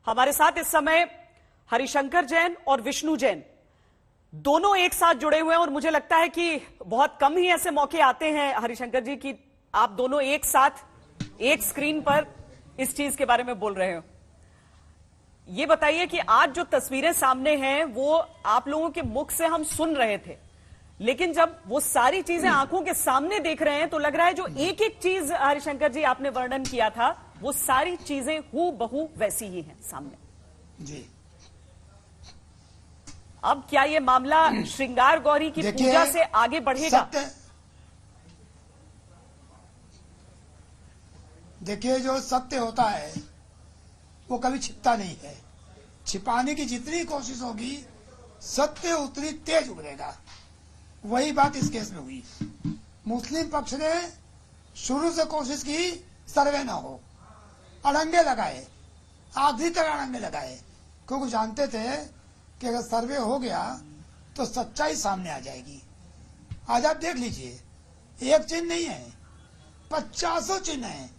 हमारे साथ इस समय हरिशंकर जैन और विष्णु जैन दोनों एक साथ जुड़े हुए हैं और मुझे लगता है कि बहुत कम ही ऐसे मौके आते हैं हरिशंकर जी कि आप दोनों एक साथ एक स्क्रीन पर इस चीज के बारे में बोल रहे हो। ये बताइए कि आज जो तस्वीरें सामने हैं वो आप लोगों के मुख से हम सुन रहे थे, लेकिन जब वो सारी चीजें आंखों के सामने देख रहे हैं तो लग रहा है जो एक एक चीज हरिशंकर जी आपने वर्णन किया था वो सारी चीजें हूबहू वैसी ही हैं सामने जी। अब क्या ये मामला श्रृंगार गौरी की पूजा से आगे बढ़ेगा? देखिए, जो सत्य होता है वो कभी छिपता नहीं है। छिपाने की जितनी कोशिश होगी सत्य उतनी तेज उभरेगा। वही बात इस केस में हुई। मुस्लिम पक्ष ने शुरू से कोशिश की सर्वे ना हो, अड़ंगे लगाए, आखिरी तक अड़ंगे लगाए, क्योंकि जानते थे कि अगर सर्वे हो गया तो सच्चाई सामने आ जाएगी। आज आप देख लीजिए, एक चिन्ह नहीं है, 50 चिन्ह हैं।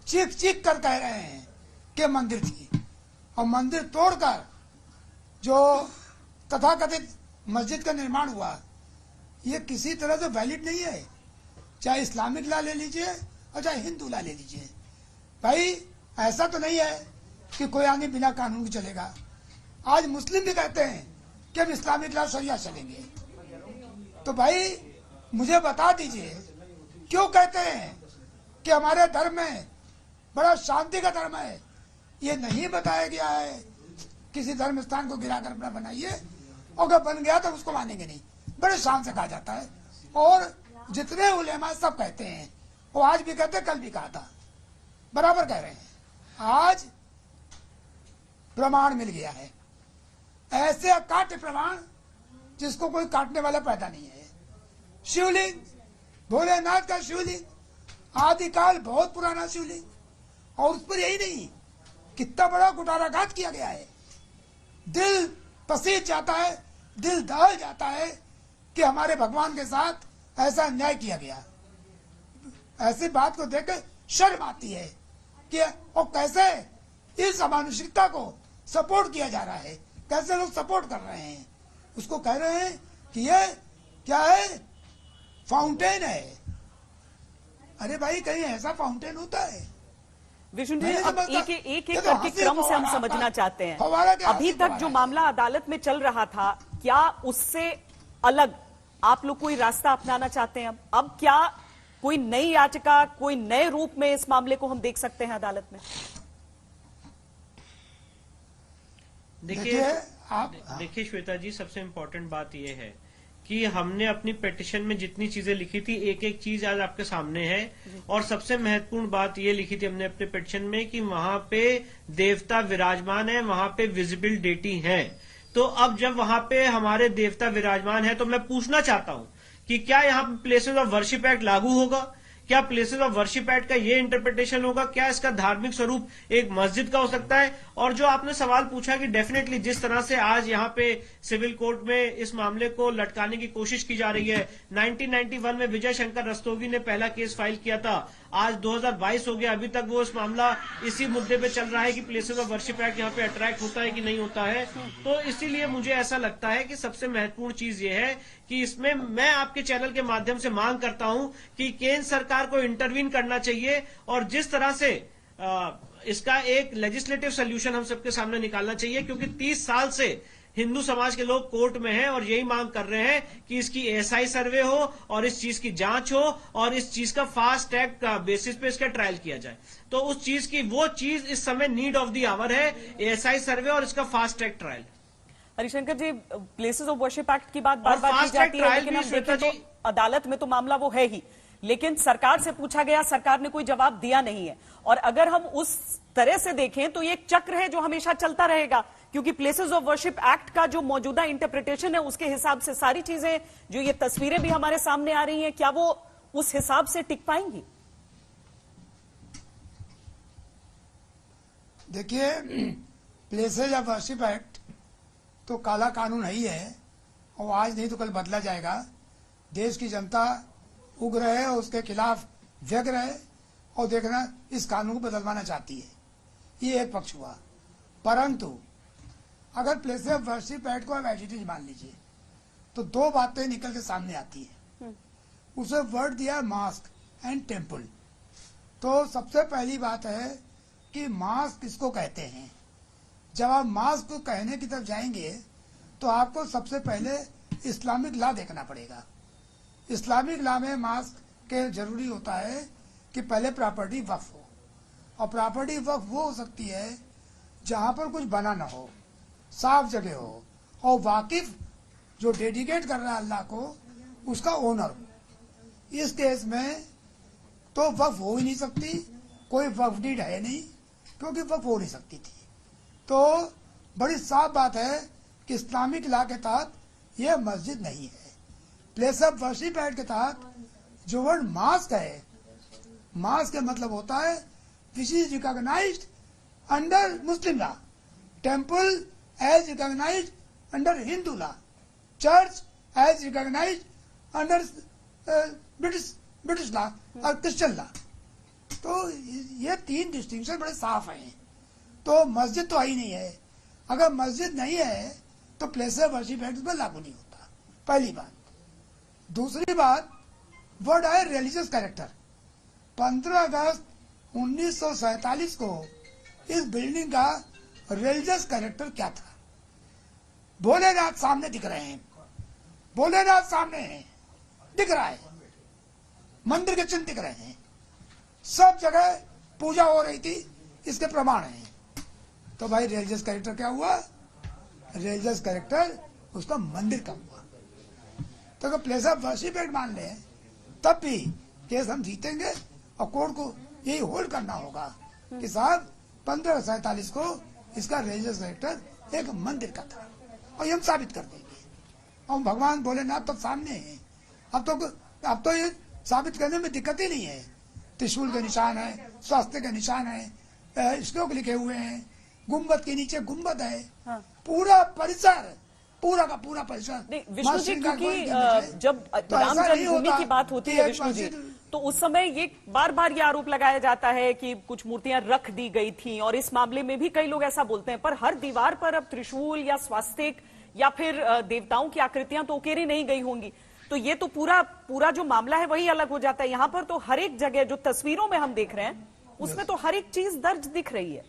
चीख चीख कर कह रहे हैं कि मंदिर थी, और मंदिर तोड़कर जो तथाकथित मस्जिद का निर्माण हुआ ये किसी तरह से वैलिड नहीं है। चाहे इस्लामिक लॉ ले लीजिए और चाहे हिंदू लॉ ले लीजिए। भाई ऐसा तो नहीं है कि कोई आदमी बिना कानून के चलेगा। आज मुस्लिम भी कहते हैं कि हम इस्लामिक लॉ शरिया चलेंगे। तो भाई मुझे बता दीजिए क्यों कहते हैं कि हमारे धर्म में बड़ा शांति का धर्म है। ये नहीं बताया गया है किसी धर्म स्थान को गिराकर अपना बनाइए, और अगर बन गया तो उसको मानेंगे नहीं। बड़े शान से कहा जाता है, और जितने उलेमा सब कहते हैं, वो आज भी कहते, कल भी कहा था, बराबर कह रहे हैं। आज प्रमाण मिल गया है, ऐसे अकाट्य प्रमाण जिसको कोई काटने वाला पैदा नहीं है। शिवलिंग, भोलेनाथ का शिवलिंग, आदिकाल बहुत पुराना शिवलिंग, और उस पर यही नहीं कितना बड़ा कुटाराघात किया गया है। दिल पसीज जाता है, दिल दहल जाता है कि हमारे भगवान के साथ ऐसा अन्याय किया गया। ऐसी बात को देखकर शर्म आती है कि और कैसे इस अमानुषिकता को सपोर्ट किया जा रहा है, कैसे लोग सपोर्ट कर रहे हैं। उसको कह रहे हैं कि ये क्या है, फाउंटेन है। अरे भाई, कहीं ऐसा फाउंटेन होता है? विष्णु जी, अब एक एक करके क्रम से हम समझना चाहते हैं। अभी तक जो मामला अदालत में चल रहा था, क्या उससे अलग आप लोग कोई रास्ता अपनाना चाहते हैं? अब क्या कोई नई याचिका, कोई नए रूप में इस मामले को हम देख सकते हैं अदालत में? देखिए श्वेता जी, सबसे इम्पोर्टेंट बात यह है कि हमने अपनी पिटीशन में जितनी चीजें लिखी थी, एक एक चीज आज आपके सामने है। और सबसे महत्वपूर्ण बात ये लिखी थी हमने अपने पिटीशन में कि वहां पे देवता विराजमान है, वहां पे विजिबल डेटी है। तो अब जब वहां पे हमारे देवता विराजमान है तो मैं पूछना चाहता हूं कि क्या यहाँ पे प्लेसेस ऑफ वर्शिप एक्ट लागू होगा? क्या प्लेसेस ऑफ वर्शिप एक्ट का ये इंटरप्रिटेशन होगा? क्या इसका धार्मिक स्वरूप एक मस्जिद का हो सकता है? और जो आपने सवाल पूछा कि डेफिनेटली जिस तरह से आज यहाँ पे सिविल कोर्ट में इस मामले को लटकाने की कोशिश की जा रही है, 1991 में विजय शंकर रस्तोगी ने पहला केस फाइल किया था, आज 2022 हो गया, अभी तक वो इस मामला इसी मुद्दे पे चल रहा है कि प्लेसेस ऑफ वर्शिप एक्ट यहाँ पे अट्रैक्ट होता है कि नहीं होता है। तो इसीलिए मुझे ऐसा लगता है कि सबसे महत्वपूर्ण चीज ये है कि इसमें मैं आपके चैनल के माध्यम से मांग करता हूं कि केंद्र सरकार को इंटरवीन करना चाहिए, और जिस तरह से इसका एक लेजिस्लेटिव सोल्यूशन हम सबके सामने निकालना चाहिए, क्योंकि 30 साल से हिंदू समाज के लोग कोर्ट में हैं और यही मांग कर रहे हैं कि इसकी एएसआई सर्वे हो और इस चीज की जांच हो और इस चीज का फास्ट ट्रैक का बेसिस पे इसका ट्रायल किया जाए। तो उस चीज की वो चीज इस समय नीड ऑफ द आवर है, एएसआई सर्वे और इसका fast track trial. Harishankar ji, places of worship act की बात बार बार की जाती है, लेकिन हम देखें तो अदालत में तो मामला वो है ही, लेकिन सरकार से पूछा गया, सरकार ने कोई जवाब दिया नहीं है। और अगर हम उस तरह से देखें तो ये एक चक्र है जो हमेशा चलता रहेगा, क्योंकि प्लेसेस ऑफ वर्शिप एक्ट का जो मौजूदा इंटरप्रिटेशन है उसके हिसाब से सारी चीजें, जो ये तस्वीरें भी हमारे सामने आ रही हैं, क्या वो उस हिसाब से टिक पाएंगी? देखिए, प्लेसेस ऑफ वर्शिप एक्ट तो काला कानून ही है, और आज नहीं तो कल बदला जाएगा। देश की जनता उग्र है, उसके खिलाफ व्यग्र है, और देखना इस कानून को बदलवाना चाहती है। ये एक पक्ष हुआ। परंतु अगर प्लेस ऑफ वर्शिप ऐड को आप एडिटिव मान लीजिए तो दो बातें निकल के सामने आती है। उसे वर्ड दिया मास्क एंड टेम्पल। तो सबसे पहली बात है कि मास्क किसको कहते हैं। जब आप मास्क को कहने की तरफ जाएंगे तो आपको सबसे पहले इस्लामिक लॉ देखना पड़ेगा। इस्लामिक लॉ में मास्क के जरूरी होता है कि पहले प्रॉपर्टी वक्फ हो, और प्रॉपर्टी वक्फ वो हो सकती है जहां पर कुछ बना ना हो, साफ जगह हो, और वाकिफ जो डेडिकेट कर रहा है अल्लाह को उसका ओनर हो। इस केस में तो वक्फ हो ही नहीं सकती, कोई वक्फ डीड है नहीं, क्योंकि वक्फ हो नहीं सकती थी। तो बड़ी साफ बात है कि इस्लामिक लॉ के तहत यह मस्जिद नहीं है। प्लेस ऑफ वर्शिप एक्ट के तहत जो वर्ड मास्क है, मास्क का मतलब होता है which is recognised under Muslim law, temple as recognised under Hindu law, church as recognised under British law और क्रिश्चियन लॉ। तो ये तीन डिस्टिंक्शन बड़े साफ हैं। तो मस्जिद तो आई नहीं है। अगर मस्जिद नहीं है तो प्लेस ऑफ वर्शिप एक्ट पर लागू नहीं होता, पहली बात। दूसरी बात, वर्ड है रिलीजियस कैरेक्टर। 15 अगस्त 1947 को इस बिल्डिंग का रिलीजियस कैरेक्टर क्या था? भोलेनाथ सामने दिख रहे हैं, भोलेनाथ सामने हैं, दिख रहा है, मंदिर के चिन्ह दिख रहे हैं, सब जगह पूजा हो रही थी, इसके प्रमाण हैं। तो भाई रिलीजियस कैरेक्टर क्या हुआ? रिलीजियस कैरेक्टर उसका मंदिर का हुआ। तो अगर प्लेस ऑफ वर्शिप एक्ट मान ले तब भी केस हम जीतेंगे, और कोर्ट को यही होल्ड करना होगा कि साहब 1547 को इसका रिलीजियस कैरेक्टर एक मंदिर का था, और ये हम साबित कर देंगे। और भगवान भोलेनाथ तो सामने हैं। अब तो ये साबित करने में दिक्कत ही नहीं है। त्रिशूल के निशान है, स्वास्थ्य के निशान है, श्लोक लिखे हुए हैं, गुम्बद के नीचे गुम्बद है। हाँ। पूरा परिसर, पूरा का पूरा परिसर। विष्णु जी, क्योंकि जब राम जन्मभूमि की बात होती है विष्णु जी, तो उस समय ये बार बार ये आरोप लगाया जाता है कि कुछ मूर्तियां रख दी गई थी, और इस मामले में भी कई लोग ऐसा बोलते हैं। पर हर दीवार पर अब त्रिशूल या स्वास्तिक या फिर देवताओं की आकृतियां तो उकेरी नहीं गई होंगी। तो ये तो पूरा जो मामला है वही अलग हो जाता है। यहाँ पर तो हर एक जगह जो तस्वीरों में हम देख रहे हैं उसमें तो हर एक चीज दर्ज दिख रही है।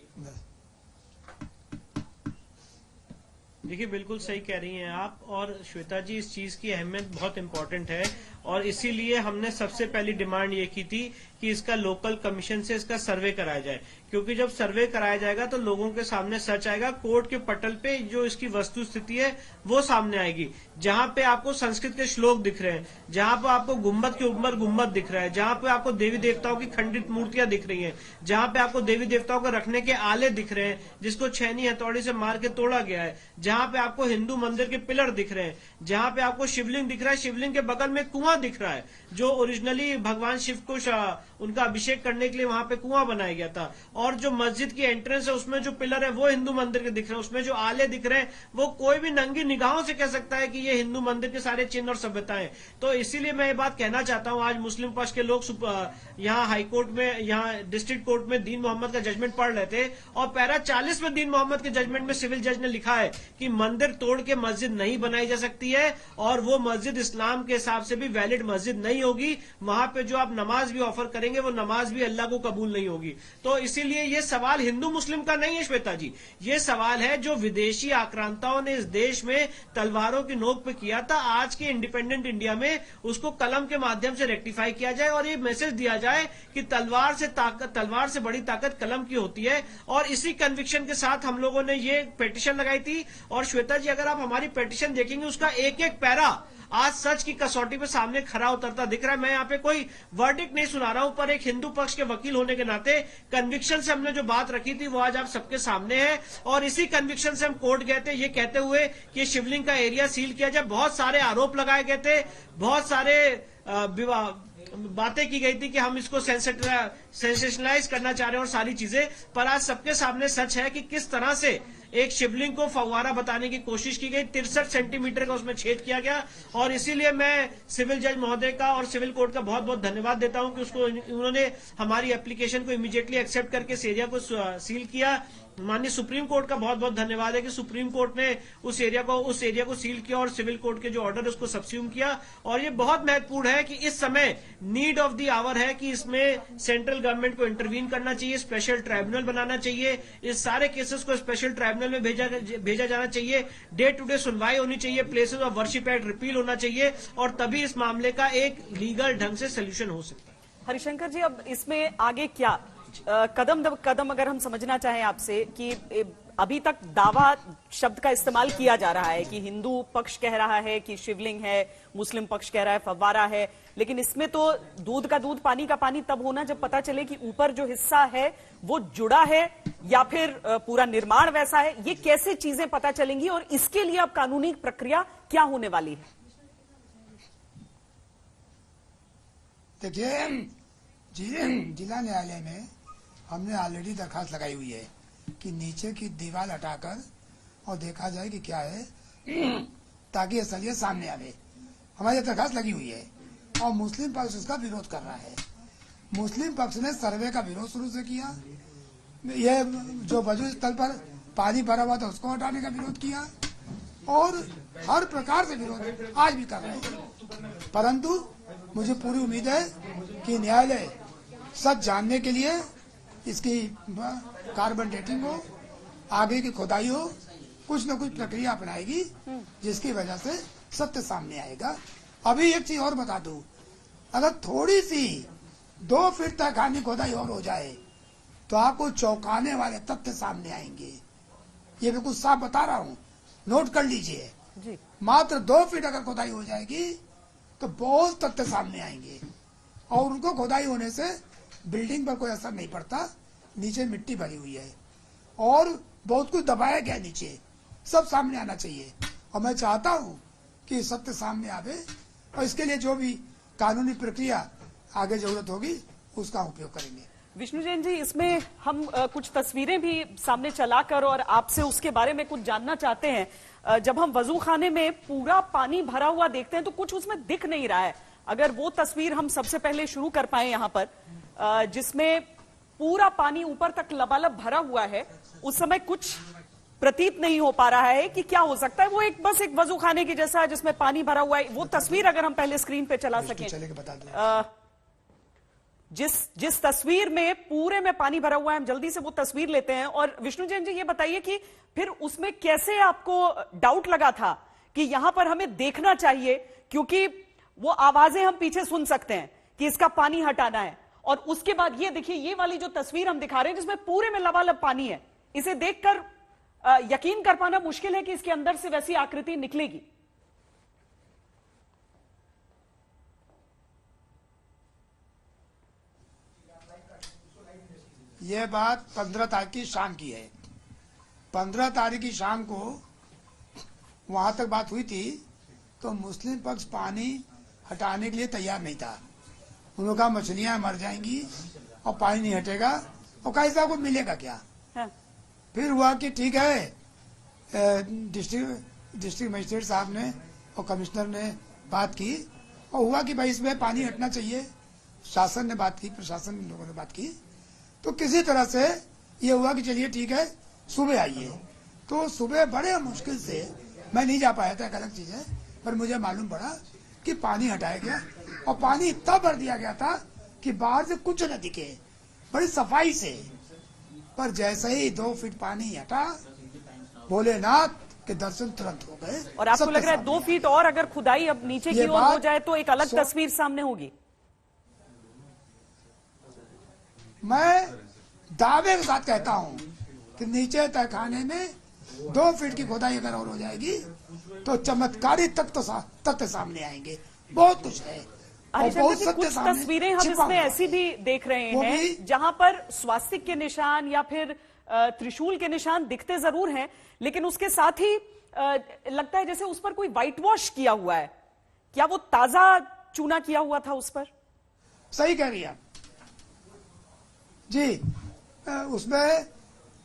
देखिए, बिल्कुल सही कह रही हैं आप, और श्वेता जी इस चीज की अहमियत बहुत इंपॉर्टेंट है, और इसीलिए हमने सबसे पहली डिमांड ये की थी कि इसका लोकल कमीशन से इसका सर्वे कराया जाए, क्योंकि जब सर्वे कराया जाएगा तो लोगों के सामने सच आएगा, कोर्ट के पटल पे जो इसकी वस्तु स्थिति है वो सामने आएगी। जहां पे आपको संस्कृत के श्लोक दिख रहे हैं, जहां पे आपको गुम्बद के ऊपर गुम्बद दिख रहा है, जहां पे आपको देवी देवताओं की खंडित मूर्तियां दिख रही हैं, जहां पे आपको देवी देवताओं को रखने के आले दिख रहे हैं जिसको छेनी हथौड़ी से मार के तोड़ा गया है, जहां पे आपको हिंदू मंदिर के पिलर दिख रहे हैं, जहां पे आपको शिवलिंग दिख रहा है, शिवलिंग के बगल में कुआं दिख रहा है जो ओरिजिनली भगवान शिव को उनका अभिषेक करने के लिए वहां पे कुआं बनाया गया था, और जो मस्जिद की एंट्रेंस है उसमें जो पिलर है वो हिंदू मंदिर के दिख रहे हैं, उसमें जो आले दिख रहे हैं वो कोई भी नंगी निगाहों से कह सकता है कि ये हिंदू मंदिर के सारे चिन्ह और सभ्यताएं। तो इसीलिए मैं ये बात कहना चाहता हूं, आज मुस्लिम पक्ष के लोग यहाँ हाईकोर्ट में, यहाँ डिस्ट्रिक्ट कोर्ट में दीन मोहम्मद का जजमेंट पढ़ रहे थे, और पैरा 40 में दीन मोहम्मद के जजमेंट में सिविल जज ने लिखा है कि मंदिर तोड़ के मस्जिद नहीं बनाई जा सकती है, और वो मस्जिद इस्लाम के हिसाब से भी वैलिड मस्जिद नहीं होगी। वहां पे जो आप नमाज भी ऑफर करेंगे वो नमाज भी अल्लाह को कबूल नहीं होगी। तो इसीलिए ये सवाल हिंदू मुस्लिम का नहीं है श्वेता जी, ये सवाल है जो विदेशी आक्रांताओं ने इस देश में तलवारों की नोक पे किया था, आज के इंडिपेंडेंट इंडिया में उसको कलम के माध्यम से रेक्टिफाई किया जाए, और ये मैसेज दिया जाए कि तलवार से बड़ी ताकत कलम की होती है। और इसी कन्विक्शन के साथ हम लोगों ने ये पिटीशन लगाई थी। और श्वेता जी, अगर आप हमारी पिटीशन देखेंगे उसका एक एक पैरा आज सच की कसौटी पे सामने खरा उतरता दिख रहा है। मैं यहाँ पे कोई वर्डिक्ट नहीं सुना रहा हूं, पर एक हिंदू पक्ष के वकील होने के नाते कन्विक्शन से हमने जो बात रखी थी वो आज आप सबके सामने है, और इसी कन्विक्शन से हम कोर्ट गए थे ये कहते हुए कि शिवलिंग का एरिया सील किया जाए। बहुत सारे आरोप लगाए गए थे, बहुत सारे बातें की गई थी कि हम इसको सेंसेशनलाइज करना चाह रहे हैं और सारी चीजें, पर आज सबके सामने सच है कि किस तरह से एक शिवलिंग को फव्वारा बताने की कोशिश की गई। 63 सेंटीमीटर का उसमें छेद किया गया, और इसीलिए मैं सिविल जज महोदय का और सिविल कोर्ट का बहुत बहुत धन्यवाद देता हूं कि उन्होंने हमारी एप्लीकेशन को इमीडिएटली एक्सेप्ट करके इस एरिया को सील किया। माननीय सुप्रीम कोर्ट का बहुत बहुत धन्यवाद है कि सुप्रीम कोर्ट ने उस एरिया को सील किया और सिविल कोर्ट के जो ऑर्डर है उसको सब्स्यूम किया। और ये बहुत महत्वपूर्ण है कि इस समय नीड ऑफ द आवर है कि इसमें सेंट्रल गवर्नमेंट को इंटरवीन करना चाहिए, स्पेशल ट्राइब्यूनल बनाना चाहिए, इस सारे केसेस को स्पेशल ट्राइब्यूनल में भेजा जाना चाहिए, डे टू डे सुनवाई होनी चाहिए, places of worship act repeal होना चाहिए और तभी इस मामले का एक लीगल ढंग से सोल्यूशन हो सकता है। हरिशंकर जी, अब इसमें आगे क्या कदम अगर हम समझना चाहें आपसे कि अभी तक दावा शब्द का इस्तेमाल किया जा रहा है कि हिंदू पक्ष कह रहा है कि शिवलिंग है, मुस्लिम पक्ष कह रहा है फव्वारा है, लेकिन इसमें तो दूध का दूध पानी का पानी तब होना जब पता चले कि ऊपर जो हिस्सा है वो जुड़ा है या फिर पूरा निर्माण वैसा है। ये कैसे चीजें पता चलेंगी और इसके लिए अब कानूनी प्रक्रिया क्या होने वाली है? देखिए, जिला न्यायालय में हमने ऑलरेडी दरखास्त लगाई हुई है कि नीचे की दीवार हटाकर और देखा जाए कि क्या है, ताकि असलियत सामने आवे। हमारी दरखास्त लगी हुई है और मुस्लिम पक्ष उसका विरोध कर रहा है। मुस्लिम पक्ष ने सर्वे का विरोध शुरू से किया, ये जो वजू स्थल पर पानी भरा हुआ था उसको हटाने का विरोध किया और हर प्रकार से विरोध आज भी कर रहे हैं। परंतु मुझे पूरी उम्मीद है कि न्यायालय सच जानने के लिए इसकी कार्बन डेटिंग हो, आगे की खुदाई हो, कुछ न कुछ प्रक्रिया अपनाएगी जिसकी वजह से सत्य सामने आएगा। अभी एक चीज और बता दूं, अगर थोड़ी सी 2 फीट तक खानी खुदाई और हो जाए तो आपको चौंकाने वाले तथ्य सामने आएंगे। ये बिल्कुल साफ बता रहा हूँ, नोट कर लीजिए। मात्र 2 फीट अगर खुदाई हो जाएगी तो बहुत तथ्य सामने आएंगे और उनको खुदाई होने से बिल्डिंग पर कोई असर नहीं पड़ता। नीचे मिट्टी भरी हुई है और बहुत कुछ दबाया गया, नीचे सब सामने आना चाहिए और मैं चाहता हूं कि सत्य सामने आवे और इसके लिए जो भी कानूनी प्रक्रिया आगे जरूरत होगी उसका उपयोग करेंगे। विष्णु जैन जी, इसमें हम कुछ तस्वीरें भी सामने चलाकर और आपसे उसके बारे में कुछ जानना चाहते हैं। जब हम वजू खाने में पूरा पानी भरा हुआ देखते हैं तो कुछ उसमें दिख नहीं रहा है। अगर वो तस्वीर हम सबसे पहले शुरू कर पाए यहाँ पर, जिसमें पूरा पानी ऊपर तक लबालब भरा हुआ है, उस समय कुछ प्रतीत नहीं हो पा रहा है कि क्या हो सकता है। वो बस एक वजू खाने की जैसा जिसमें पानी भरा हुआ है। वो तस्वीर अगर हम पहले स्क्रीन पे चला सकें, जिस तस्वीर में पूरे में पानी भरा हुआ है, हम जल्दी से वो तस्वीर लेते हैं। और विष्णु जैन जी, ये बताइए कि फिर उसमें कैसे आपको डाउट लगा था कि यहां पर हमें देखना चाहिए, क्योंकि वो आवाजें हम पीछे सुन सकते हैं कि इसका पानी हटाना है। और उसके बाद ये देखिए, ये वाली जो तस्वीर हम दिखा रहे हैं जिसमें पूरे में लबालब पानी है, इसे देखकर यकीन कर पाना मुश्किल है कि इसके अंदर से वैसी आकृति निकलेगी। यह बात 15 तारीख की शाम की है। 15 तारीख की शाम को वहां तक बात हुई थी तो मुस्लिम पक्ष पानी हटाने के लिए तैयार नहीं था। उन्होंने कहा मछलियां मर जाएंगी और पानी नहीं हटेगा और कहा ऐसा को मिलेगा क्या। हाँ। फिर हुआ कि ठीक है, डिस्ट्रिक्ट मजिस्ट्रेट साहब ने और कमिश्नर ने बात की और हुआ कि भाई इसमें पानी हटना चाहिए। शासन ने बात की, प्रशासन लोगों ने बात की, तो किसी तरह से ये हुआ कि चलिए ठीक है, सुबह आइए। तो सुबह बड़े मुश्किल से, मैं नहीं जा पाया था, एक अलग चीज है, पर मुझे मालूम पड़ा कि पानी हटाया गया और पानी इतना भर दिया गया था कि बाहर से कुछ न दिखे, बड़ी सफाई से। पर जैसे ही 2 फीट पानी हटा, भोलेनाथ के दर्शन तुरंत हो गए। और आपको लग रहा है 2 फीट और अगर खुदाई अब नीचे की ओर हो जाए तो एक अलग तस्वीर सामने होगी? मैं दावे के साथ कहता हूं कि नीचे तहखाने में 2 फीट की खुदाई अगर और हो जाएगी तो चमत्कारी तथ्य सामने आएंगे। बहुत कुछ है। कुछ तस्वीरें हम इसमें ऐसी भी देख रहे हैं जहां पर स्वास्तिक के निशान या फिर त्रिशूल के निशान दिखते जरूर हैं, लेकिन उसके साथ ही लगता है जैसे उस पर कोई व्हाइट वॉश किया हुआ है। क्या वो ताजा चूना किया हुआ था उस पर? सही कह रही है जी, उसमें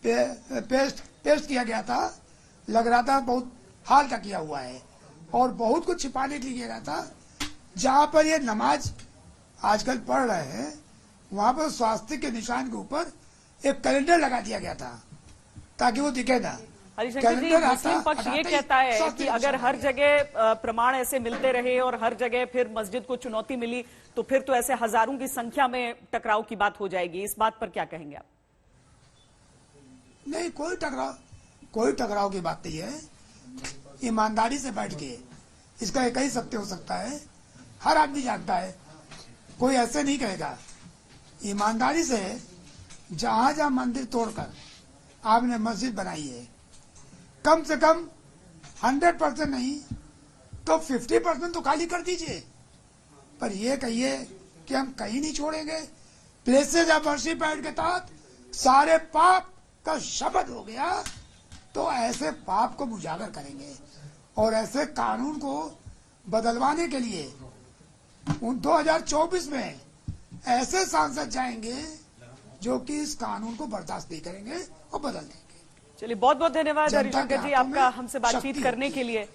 पेस्ट किया गया था, लग रहा था बहुत हाल का किया हुआ है और बहुत कुछ छिपाने के लिए किया गया था। जहां पर ये नमाज आजकल पढ़ रहे हैं वहां पर स्वास्तिक के निशान के ऊपर एक कैलेंडर लगा दिया गया था ताकि वो दिखे ना। हरिशंकर जी, कैलेंडर मुस्लिम पक्ष ये हटाते ही कहता है स्वास्थ्य कि अगर हर जगह प्रमाण ऐसे मिलते रहे और हर जगह फिर मस्जिद को चुनौती मिली तो फिर तो ऐसे हजारों की संख्या में टकराव की बात हो जाएगी। इस बात पर क्या कहेंगे आप? नहीं, कोई टकराव की बात नहीं है। ईमानदारी से बैठ के इसका एक ही सत्य हो सकता है, हर आदमी जानता है, कोई ऐसे नहीं कहेगा। ईमानदारी से जहां जहां मंदिर तोड़कर आपने मस्जिद बनाई है, कम से कम 100% नहीं तो 50% तो खाली कर दीजिए। पर ये कहिए कि हम कहीं नहीं छोड़ेंगे। प्लेसेस ऑफ वर्शिप एक्ट के तहत सारे पाप का शब्द हो गया, तो ऐसे पाप को उजागर करेंगे और ऐसे कानून को बदलवाने के लिए 2024 में ऐसे सांसद जाएंगे जो कि इस कानून को बर्दाश्त नहीं करेंगे और बदल देंगे। चलिए, बहुत बहुत धन्यवाद जनता हरिशंकर के जी हाथों आपका में हमसे शक्ति बातचीत करने के लिए।